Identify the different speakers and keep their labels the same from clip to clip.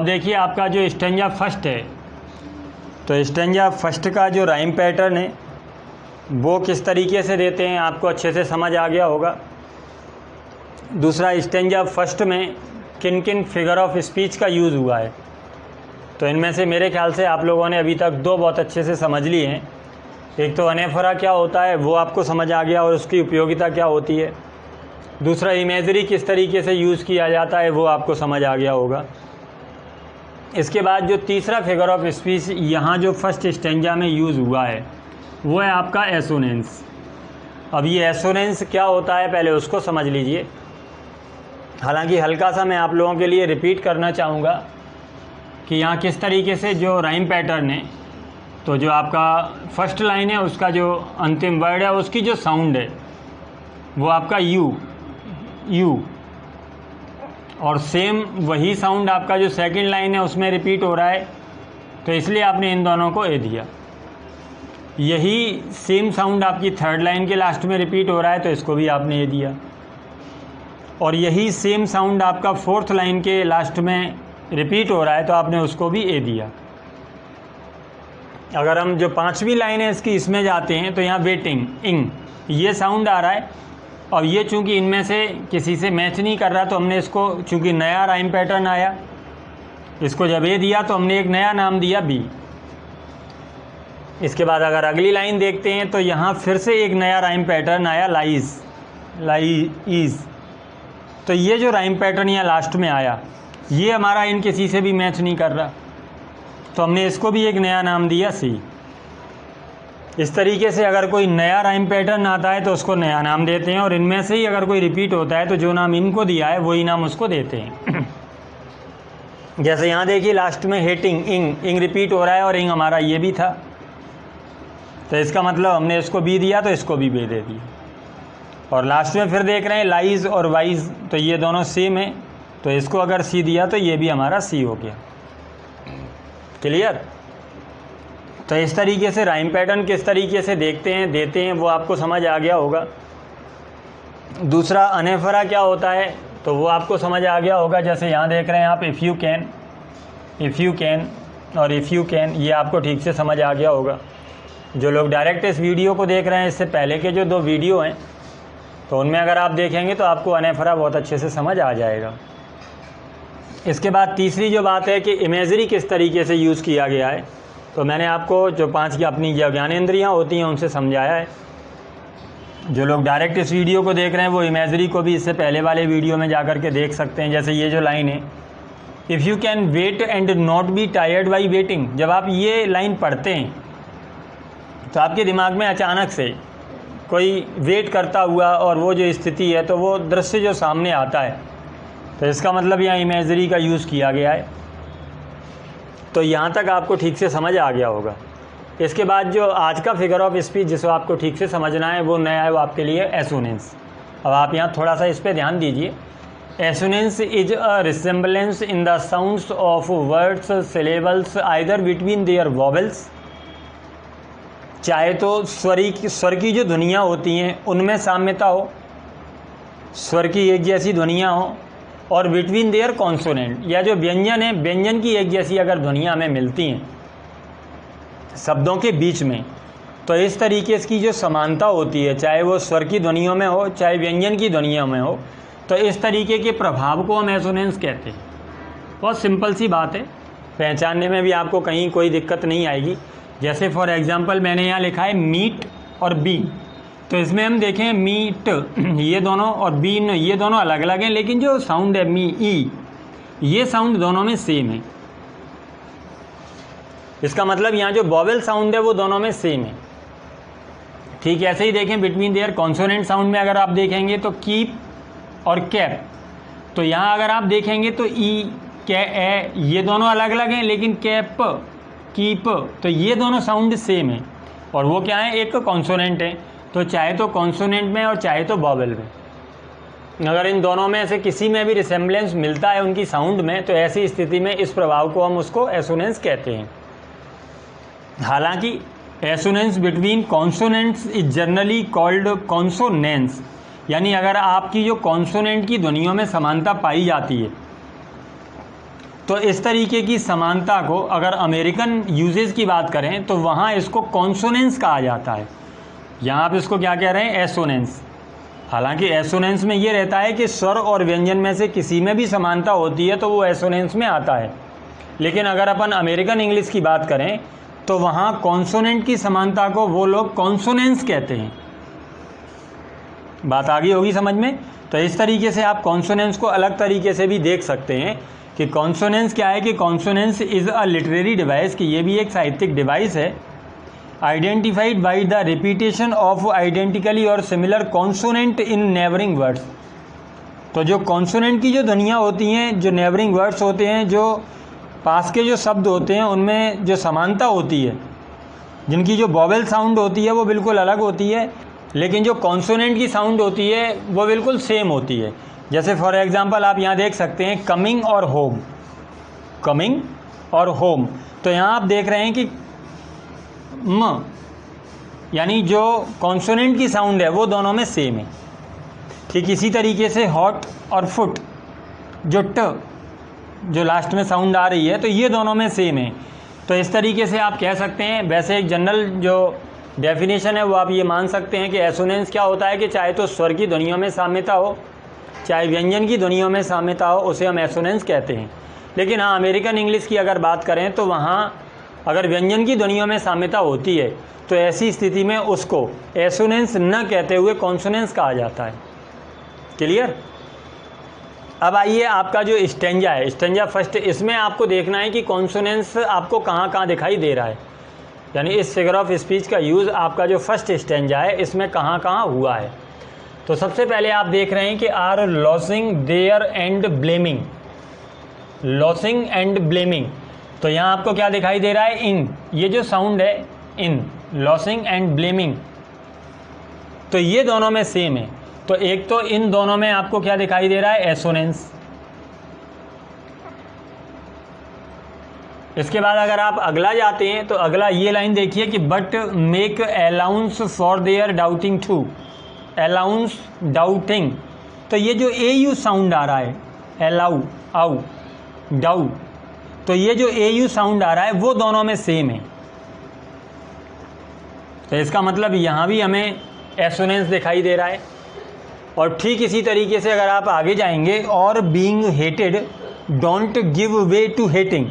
Speaker 1: अब देखिए आपका जो स्टेंजा फर्स्ट है, तो स्टेंजा फर्स्ट का जो राइम पैटर्न है वो किस तरीके से देते हैं आपको अच्छे से समझ आ गया होगा। दूसरा, स्टेंजा फर्स्ट में किन किन फिगर ऑफ स्पीच का यूज़ हुआ है, तो इनमें से मेरे ख्याल से आप लोगों ने अभी तक दो बहुत अच्छे से समझ लिए हैं। एक तो अनेफरा क्या होता है वो आपको समझ आ गया और उसकी उपयोगिता क्या होती है। दूसरा, इमेजरी किस तरीके से यूज़ किया जाता है वो आपको समझ आ गया होगा। इसके बाद जो तीसरा फिगर ऑफ स्पीच यहाँ जो फर्स्ट स्टेंजा में यूज़ हुआ है वो है आपका एसोनेंस। अब ये एसोनेंस क्या होता है पहले उसको समझ लीजिए। हालांकि हल्का सा मैं आप लोगों के लिए रिपीट करना चाहूँगा कि यहाँ किस तरीके से जो राइम पैटर्न है, तो जो आपका फर्स्ट लाइन है उसका जो अंतिम वर्ड है उसकी जो साउंड है वो आपका यू यू, और सेम वही साउंड आपका जो सेकंड लाइन है उसमें रिपीट हो रहा है, तो इसलिए आपने इन दोनों को ए दिया। यही सेम साउंड आपकी थर्ड लाइन के लास्ट में रिपीट हो रहा है, तो इसको भी आपने ए दिया। और यही सेम साउंड आपका फोर्थ लाइन के लास्ट में रिपीट हो रहा है, तो आपने उसको भी ए दिया। अगर हम जो पांचवी लाइन है इसकी इसमें जाते हैं तो यहाँ वेटिंग इंग ये साउंड आ रहा है, और ये चूंकि इनमें से किसी से मैच नहीं कर रहा तो हमने इसको, चूंकि नया राइम पैटर्न आया, इसको जब ए दिया तो हमने एक नया नाम दिया बी। इसके बाद अगर अगली लाइन देखते हैं तो यहाँ फिर से एक नया राइम पैटर्न आया लाइज लाइज। तो ये जो राइम पैटर्न यहाँ लास्ट में आया ये हमारा इन किसी से भी मैच नहीं कर रहा, तो हमने इसको भी एक नया नाम दिया सी। इस तरीके से अगर कोई नया राइम पैटर्न आता है तो उसको नया नाम देते हैं, और इनमें से ही अगर कोई रिपीट होता है तो जो नाम इनको दिया है वही नाम उसको देते हैं। जैसे यहाँ देखिए लास्ट में हेटिंग इंग इंग रिपीट हो रहा है और इंग हमारा ये भी था, तो इसका मतलब हमने इसको बी दिया तो इसको भी बी दे दिया। और लास्ट में फिर देख रहे हैं लाइज और वाइज, तो ये दोनों सेम है, तो इसको अगर सी दिया तो ये भी हमारा सी हो गया। क्लियर? तो इस तरीके से राइम पैटर्न किस तरीके से देते हैं वो आपको समझ आ गया होगा। दूसरा, अनेफरा क्या होता है तो वो आपको समझ आ गया होगा। जैसे यहाँ देख रहे हैं आप इफ़ यू कैन और इफ़ यू कैन, ये आपको ठीक से समझ आ गया होगा। जो लोग डायरेक्ट इस वीडियो को देख रहे हैं, इससे पहले के जो दो वीडियो हैं तो उनमें अगर आप देखेंगे तो आपको अनेफरा बहुत अच्छे से समझ आ जाएगा। इसके बाद तीसरी जो बात है कि इमेजरी किस तरीके से यूज़ किया गया है, तो मैंने आपको जो 5 की अपनी ज्ञानेंद्रियाँ होती हैं उनसे समझाया है। जो लोग डायरेक्ट इस वीडियो को देख रहे हैं वो इमेजरी को भी इससे पहले वाले वीडियो में जाकर के देख सकते हैं। जैसे ये जो लाइन है, if you can wait and not be tired by waiting, जब आप ये लाइन पढ़ते हैं तो आपके दिमाग में अचानक से कोई वेट करता हुआ और वो जो स्थिति है तो वो दृश्य जो सामने आता है, तो इसका मतलब यहाँ इमेजरी का यूज़ किया गया है। तो यहाँ तक आपको ठीक से समझ आ गया होगा। इसके बाद जो आज का फिगर ऑफ स्पीच जिसको आपको ठीक से समझना है वो नया है, वो आपके लिए एसोनेंस। अब आप यहाँ थोड़ा सा इस पर ध्यान दीजिए। Assonance is a resemblance in the sounds of words syllables either between their vowels, चाहे तो स्वर की जो ध्वनियाँ होती हैं उनमें साम्यता हो, स्वर की एक जैसी ध्वनियाँ हो, और बिटवीन देयर कॉन्सोनेंट, या जो व्यंजन है व्यंजन की एक जैसी अगर ध्वनियाँ हमें मिलती हैं शब्दों के बीच में, तो इस तरीके की जो समानता होती है, चाहे वो स्वर की ध्वनियों में हो चाहे व्यंजन की ध्वनियों में हो, तो इस तरीके के प्रभाव को हम एसोनेंस कहते हैं। बहुत सिंपल सी बात है, पहचानने में भी आपको कहीं कोई दिक्कत नहीं आएगी। जैसे फॉर एग्जांपल मैंने यहाँ लिखा है मीट और बी, तो इसमें हम देखें मीट ये दोनों और बीन ये दोनों अलग अलग हैं, लेकिन जो साउंड है मी ई, ये साउंड दोनों में सेम है। इसका मतलब यहाँ जो वॉवेल साउंड है वो दोनों में सेम है। ठीक ऐसे ही देखें बिटवीन देयर कॉन्सोनेंट साउंड में अगर आप देखेंगे तो कीप और कैप, तो यहाँ अगर आप देखेंगे तो ई कै ए ये दोनों अलग अलग हैं, लेकिन कैप कीप तो ये दोनों साउंड सेम है, और वो क्या है, एक कॉन्सोनेंट है। तो चाहे तो कॉन्सोनेंट में और चाहे तो वॉवेल में, अगर इन दोनों में से किसी में भी रिसेम्बलेंस मिलता है उनकी साउंड में, तो ऐसी स्थिति में इस प्रभाव को हम उसको एसोनेंस कहते हैं। हालांकि assonance between consonants is generally called consonance, यानी अगर आपकी जो कॉन्सोनेंट की ध्वनियों में समानता पाई जाती है तो इस तरीके की समानता को अगर अमेरिकन यूजेस की बात करें तो वहाँ इसको कॉन्सोनेंस कहा जाता है। यहाँ आप इसको क्या कह रहे हैं, एसोनेंस। हालांकि एसोनेंस में ये रहता है कि स्वर और व्यंजन में से किसी में भी समानता होती है तो वो एसोनेंस में आता है। लेकिन अगर अपन अमेरिकन इंग्लिश की बात करें तो वहाँ कॉन्सोनेंट की समानता को वो लोग कॉन्सोनेंस कहते हैं। बात आ गई होगी समझ में। तो इस तरीके से आप कॉन्सोनेंस को अलग तरीके से भी देख सकते हैं कि कॉन्सोनेंस क्या है, कि consonance is a literary device, कि ये भी एक साहित्यिक डिवाइस है, identified by the repetition of identically और सिमिलर कॉन्सोनेंट इन नेबरिंग वर्ड्स। तो जो कॉन्सोनेंट की जो ध्वनियाँ होती हैं, जो नेबरिंग वर्ड्स होते हैं, जो पास के जो शब्द होते हैं, उनमें जो समानता होती है, जिनकी जो वॉवेल साउंड होती है वो बिल्कुल अलग होती है, लेकिन जो कॉन्सोनेंट की साउंड होती है वो बिल्कुल सेम होती है। जैसे फॉर एग्जांपल आप यहाँ देख सकते हैं कमिंग और होम, कमिंग और होम। तो यहाँ आप देख रहे हैं कि म यानी जो कॉन्सोनेंट की साउंड है वो दोनों में सेम है। ठीक इसी तरीके से हॉट और फुट, जो ट जो लास्ट में साउंड आ रही है, तो ये दोनों में सेम है। तो इस तरीके से आप कह सकते हैं। वैसे एक जनरल जो डेफिनेशन है वो आप ये मान सकते हैं कि एसोनेंस क्या होता है कि चाहे तो स्वर की ध्वनियों में साम्यता हो, चाहे व्यंजन की ध्वनियों में साम्यता हो, उसे हम एसोनेंस कहते हैं। लेकिन हाँ, अमेरिकन इंग्लिश की अगर बात करें तो वहाँ अगर व्यंजन की ध्वनियों में साम्यता होती है तो ऐसी स्थिति में उसको एसोनेंस न कहते हुए कॉन्सोनेंस कहा जाता है। क्लियर। अब आइए आपका जो स्टेंजा है, स्टेंजा फर्स्ट, इसमें आपको देखना है कि कॉन्सोनेंस आपको कहाँ कहाँ दिखाई दे रहा है, यानी इस फिगर ऑफ स्पीच का यूज़ आपका जो फर्स्ट स्टेंजा है इसमें कहाँ कहाँ हुआ है। तो सबसे पहले आप देख रहे हैं कि are losing their and blaming, losing and blaming. तो यहाँ आपको क्या दिखाई दे रहा है, इन, ये जो साउंड है इन, लॉसिंग एंड ब्लेमिंग, तो ये दोनों में सेम है। तो एक तो इन दोनों में आपको क्या दिखाई दे रहा है, एसोनेंस। इसके बाद अगर आप अगला जाते हैं तो अगला ये लाइन देखिए कि but make allowance for their doubting too, allowance doubting. तो ये जो ए यू साउंड आ रहा है, अलाउ, आउ, डाउ, तो ये जो ए यू साउंड आ रहा है वो दोनों में सेम है। तो इसका मतलब यहाँ भी हमें एसोनेंस दिखाई दे रहा है। और ठीक इसी तरीके से अगर आप आगे जाएंगे, और being hated don't give way to hating,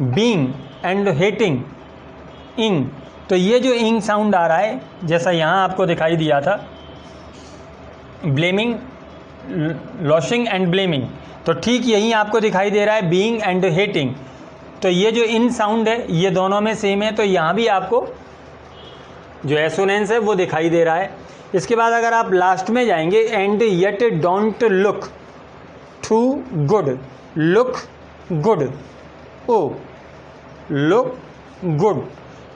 Speaker 1: being and hating, इंग, तो ये जो इंग साउंड आ रहा है जैसा यहाँ आपको दिखाई दिया था, ब्लेमिंग, लॉसिंग एंड ब्लेमिंग, तो ठीक यही आपको दिखाई दे रहा है बीइंग एंड हेटिंग। तो ये जो इन साउंड है ये दोनों में सेम है, तो यहाँ भी आपको जो एसोनेंस है वो दिखाई दे रहा है। इसके बाद अगर आप लास्ट में जाएंगे, and yet don't look too good, look good, ओ, लुक गुड,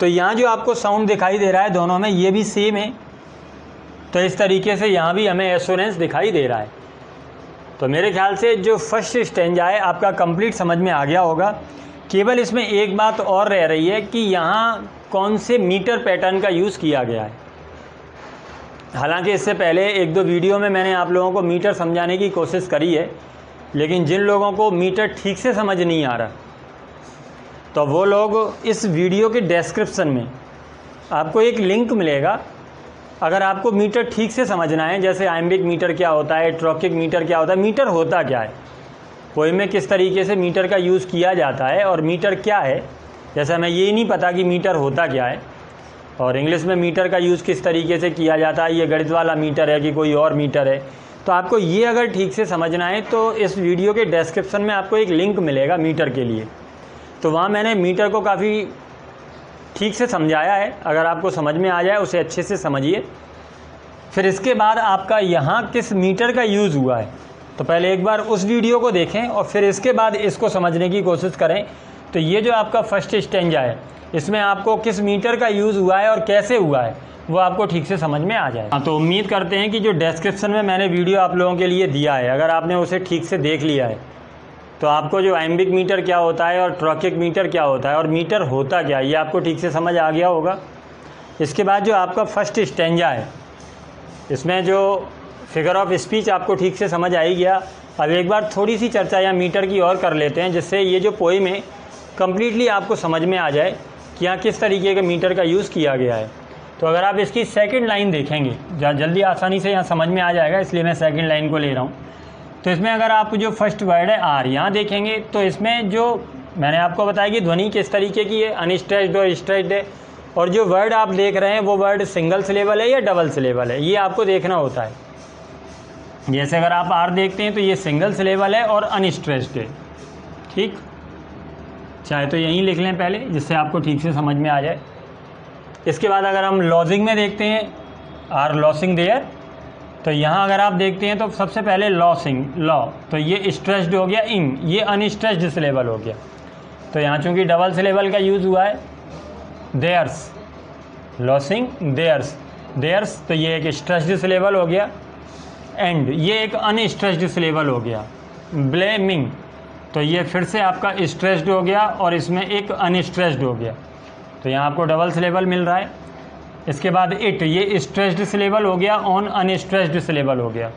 Speaker 1: तो यहाँ जो आपको साउंड दिखाई दे रहा है दोनों में ये भी सेम है। तो इस तरीके से यहाँ भी हमें एसोनेंस दिखाई दे रहा है। तो मेरे ख्याल से जो फर्स्ट स्टेंजा है आपका कंप्लीट समझ में आ गया होगा। केवल इसमें एक बात और रह रही है कि यहाँ कौन से मीटर पैटर्न का यूज़ किया गया है। हालांकि इससे पहले एक दो वीडियो में मैंने आप लोगों को मीटर समझाने की कोशिश करी है, लेकिन जिन लोगों को मीटर ठीक से समझ नहीं आ रहा तो वो लोग इस वीडियो के डिस्क्रिप्शन में आपको एक लिंक मिलेगा। अगर आपको मीटर ठीक से समझना है, जैसे आइम्बिक मीटर क्या होता है, ट्रॉकिक मीटर क्या होता है, मीटर होता क्या है, पोएम में किस तरीके से मीटर का यूज़ किया जाता है और मीटर क्या है, जैसे हमें ये नहीं पता कि मीटर होता क्या है और इंग्लिश में मीटर का यूज़ किस तरीके से किया जाता है, ये गणित वाला मीटर है कि कोई और मीटर है। तो आपको ये अगर ठीक से समझना है तो इस वीडियो के डिस्क्रिप्शन में आपको एक लिंक मिलेगा मीटर के लिए, तो वहाँ मैंने मीटर को काफ़ी ठीक से समझाया है। अगर आपको समझ में आ जाए उसे अच्छे से समझिए। फिर इसके बाद आपका यहाँ किस मीटर का यूज़ हुआ है, तो पहले एक बार उस वीडियो को देखें और फिर इसके बाद इसको समझने की कोशिश करें। तो ये जो आपका फर्स्ट स्टेंजा है इसमें आपको किस मीटर का यूज़ हुआ है और कैसे हुआ है वो आपको ठीक से समझ में आ जाए। हाँ, तो उम्मीद करते हैं कि जो डिस्क्रिप्शन में मैंने वीडियो आप लोगों के लिए दिया है, अगर आपने उसे ठीक से देख लिया है तो आपको जो आइम्बिक मीटर क्या होता है और ट्रॉकिक मीटर क्या होता है और मीटर होता क्या है ये आपको ठीक से समझ आ गया होगा। इसके बाद जो आपका फर्स्ट स्टेंजा है इसमें जो फिगर ऑफ स्पीच आपको ठीक से समझ आ ही गया। अब एक बार थोड़ी सी चर्चा या मीटर की और कर लेते हैं, जिससे ये जो पोएम है कम्प्लीटली आपको समझ में आ जाए कि यहाँ किस तरीके के मीटर का यूज़ किया गया है। तो अगर आप इसकी सेकंड लाइन देखेंगे, जल्दी आसानी से यहाँ समझ में आ जाएगा, इसलिए मैं सेकंड लाइन को ले रहा हूँ। तो इसमें अगर आप जो फर्स्ट वर्ड है आर यहाँ देखेंगे, तो इसमें जो मैंने आपको बताया कि ध्वनि किस तरीके की है, अनस्ट्रेच्ड और स्ट्रेच्ड है। और जो वर्ड आप देख रहे हैं वो वर्ड सिंगल सिलेबल है या डबल सिलेबल है, ये आपको देखना होता है। जैसे अगर आप आर देखते हैं तो ये सिंगल सिलेबल है और अनस्ट्रेच्ड है, ठीक। चाहे तो यहीं लिख लें पहले, जिससे आपको ठीक से समझ में आ जाए। इसके बाद अगर हम लॉजिंग में देखते हैं, आर लॉसिंग देयर, तो यहाँ अगर आप देखते हैं तो सबसे पहले लॉसिंग लॉ, तो ये स्ट्रेच्ड हो गया इन, ये अनस्ट्रेच्ड सिलेबल हो गया। तो यहाँ चूँकि डबल सिलेबल का यूज़ हुआ है, देयर्स, लॉसिंग देयर्स, देयर्स, तो ये एक स्ट्रेच्ड सिलेबल हो गया। एंड ये एक अनस्ट्रेच्ड सिलेबल हो गया। ब्लेमिंग, तो ये फिर से आपका स्ट्रेच्ड हो गया और इसमें एक अनस्ट्रेच्ड हो गया, तो यहाँ आपको डबल सिलेबल मिल रहा है। इसके बाद इट, ये स्ट्रेच्ड सिलेबल हो गया, ऑन अनस्ट्रेच्ड सिलेबल हो गया।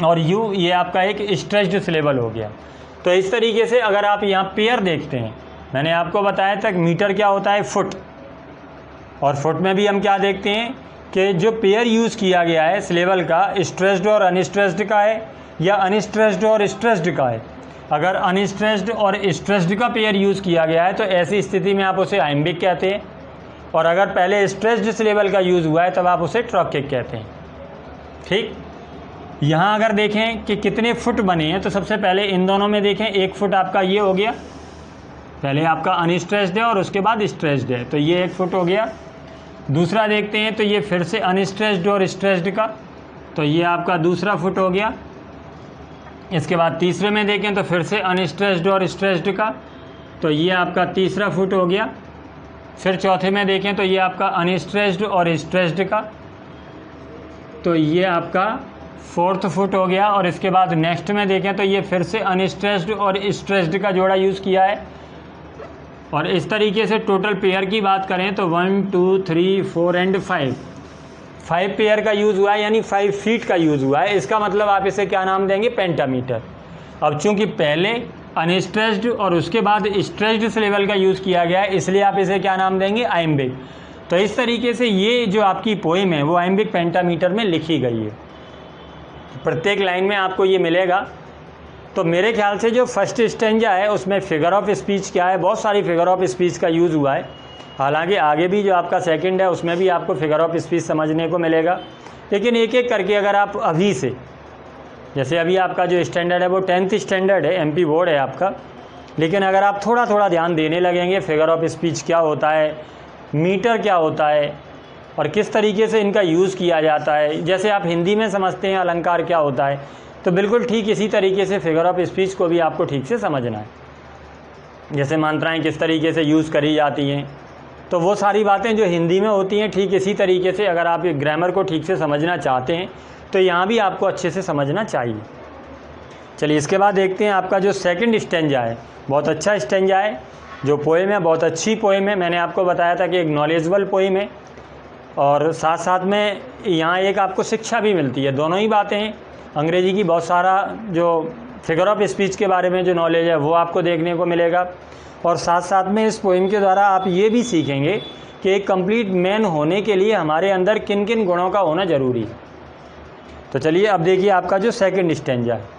Speaker 1: और यू, ये आपका एक स्ट्रेच्ड सिलेबल हो गया। तो इस तरीके से अगर आप यहाँ पेयर देखते हैं, मैंने आपको बताया था मीटर क्या होता है, फुट, और फुट में भी हम क्या देखते हैं कि जो पेयर यूज़ किया गया है सिलेबल का, स्ट्रेच्ड और अनस्ट्रेच्ड का है या अनस्ट्रेच्ड और स्ट्रेच्ड का है। अगर अनस्ट्रेच्ड और स्ट्रेच्ड का पेयर यूज़ किया गया है तो ऐसी स्थिति में आप उसे आइम्बिक कहते हैं, और अगर पहले स्ट्रेच्ड सिलेबल का यूज़ हुआ है तब आप उसे ट्रॉकिक कहते हैं, ठीक। यहाँ अगर देखें कि कितने फुट बने हैं, तो सबसे पहले इन दोनों में देखें, एक फुट आपका ये हो गया, पहले आपका अनस्ट्रेच्ड है और उसके बाद स्ट्रेच्ड है, तो ये एक फुट हो गया। दूसरा देखते हैं तो ये फिर से अनस्ट्रेच्ड और स्ट्रेच्ड का, तो ये आपका दूसरा फुट हो गया। इसके बाद तीसरे में देखें तो फिर से अनस्ट्रेच्ड और स्ट्रेच्ड का, तो ये आपका तीसरा फुट हो गया। फिर चौथे में देखें तो ये आपका अनस्ट्रेच्ड और स्ट्रेच्ड का, तो ये आपका फोर्थ फुट हो गया। और इसके बाद नेक्स्ट में देखें तो ये फिर से अनस्ट्रेच्ड और स्ट्रेच्ड का जोड़ा यूज़ किया है। और इस तरीके से टोटल पेयर की बात करें तो 1 2 3 4 एंड 5 पेयर का यूज़ हुआ है, यानी 5 फीट का यूज़ हुआ है। इसका मतलब आप इसे क्या नाम देंगे, पेंटामीटर। अब चूंकि पहले अनस्ट्रेच्ड और उसके बाद स्ट्रेच्ड सिलेबल का यूज़ किया गया है, इसलिए आप इसे क्या नाम देंगे, आइम्बिक। तो इस तरीके से ये जो आपकी पोएम है वो आइम्बिक पेंटामीटर में लिखी गई है। प्रत्येक लाइन में आपको ये मिलेगा। तो मेरे ख्याल से जो फर्स्ट स्टेंजा है उसमें फिगर ऑफ स्पीच क्या है, बहुत सारी फिगर ऑफ स्पीच का यूज़ हुआ है। हालांकि आगे भी जो आपका सेकंड है उसमें भी आपको फिगर ऑफ स्पीच समझने को मिलेगा, लेकिन एक एक करके अगर आप अभी से, जैसे अभी आपका जो स्टैंडर्ड है वो 10th स्टैंडर्ड है, MP बोर्ड है आपका, लेकिन अगर आप थोड़ा थोड़ा ध्यान देने लगेंगे फिगर ऑफ स्पीच क्या होता है, मीटर क्या होता है और किस तरीके से इनका यूज़ किया जाता है, जैसे आप हिंदी में समझते हैं अलंकार क्या होता है, तो बिल्कुल ठीक इसी तरीके से फिगर ऑफ स्पीच को भी आपको ठीक से समझना है। जैसे मात्राएं किस तरीके से यूज़ करी जाती हैं, तो वो सारी बातें जो हिंदी में होती हैं, ठीक इसी तरीके से अगर आप ग्रामर को ठीक से समझना चाहते हैं तो यहाँ भी आपको अच्छे से समझना चाहिए। चलिए इसके बाद देखते हैं आपका जो सेकंड स्टेंजा है, बहुत अच्छा स्टेंजा है, जो पोएम है बहुत अच्छी पोएम है। मैंने आपको बताया था कि एक नॉलेजेबल पोएम है और साथ साथ में यहाँ एक आपको शिक्षा भी मिलती है। दोनों ही बातें हैं, अंग्रेजी की बहुत सारा जो फिगर ऑफ स्पीच के बारे में जो नॉलेज है वो आपको देखने को मिलेगा, और साथ साथ में इस पोएम के द्वारा आप ये भी सीखेंगे कि एक कंप्लीट मैन होने के लिए हमारे अंदर किन किन गुणों का होना ज़रूरी है। तो चलिए अब देखिए आपका जो सेकंड स्टेंजा है।